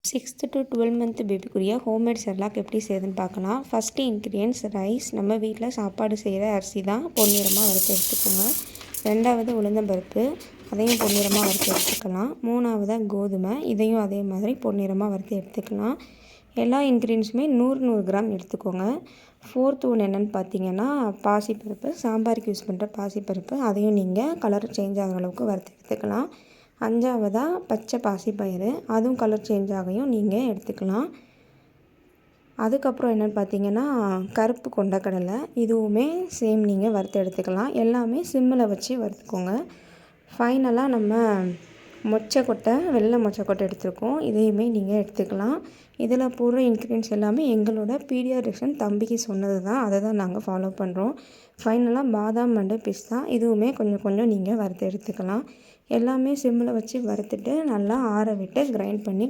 6th to 12 month பேபிக்குரிய homemade Cerelac எப்படி செய்யுதுன்னு பார்க்கலாம். First ingredients rice. நம்ம வீட்டில் சாப்பாடு செய்கிற அரிசி தான் பொன்னிறமாக வறுத்து எடுத்துக்கோங்க. ரெண்டாவது உளுந்தம்பருப்பு, அதையும் பொன்னிறமாக வறுத்து எடுத்துக்கலாம். மூணாவதாக கோதுமை, இதையும் அதே மாதிரி பொன்னிறமாக வறுத்து எடுத்துக்கலாம். எல்லா இன்க்ரீடியன்ஸுமே 100 கிராம் எடுத்துக்கோங்க. ஃபோர்த் ஒன்று என்னென்னு பார்த்தீங்கன்னா பாசிப்பருப்பு. சாம்பாருக்கு யூஸ் பண்ணுற பாசிப்பருப்பு, அதையும் நீங்கள் கலர் சேஞ்ச் ஆகிற அளவுக்கு வறுத்து எடுத்துக்கலாம். அஞ்சாவதாக பச்சை பாசிப்பயிறு, அதுவும் கலர் சேஞ்ச் ஆகையும் நீங்கள் எடுத்துக்கலாம். அதுக்கப்புறம் என்னென்னு பார்த்தீங்கன்னா கருப்பு கொண்டக்கடலை, இதுவுமே சேம் நீங்கள் வறுத்து எடுத்துக்கலாம். எல்லாமே சிம்மில் வச்சு வறுத்துக்கோங்க. ஃபைனலாக நம்ம மொச்சக்கொட்டை, வெள்ளை மொச்சக்கொட்டை எடுத்துருக்கோம். இதையுமே நீங்கள் எடுத்துக்கலாம். இதில் போடுற இன்க்ரீடியன்ஸ் எல்லாமே எங்களோட பீடியாட்ரிஷன் தம்பிக்கு சொன்னது தான், அதை தான் நாங்கள் ஃபாலோ பண்ணுறோம். ஃபைனலாக பாதாம் அண்டு பிஸ்தா, இதுவுமே கொஞ்சம் கொஞ்சம் நீங்கள் வறுத்து எடுத்துக்கலாம். எல்லாமே சிம்மில் வச்சு வறுத்துட்டு நல்லா ஆற விட்டு கிரைண்ட் பண்ணி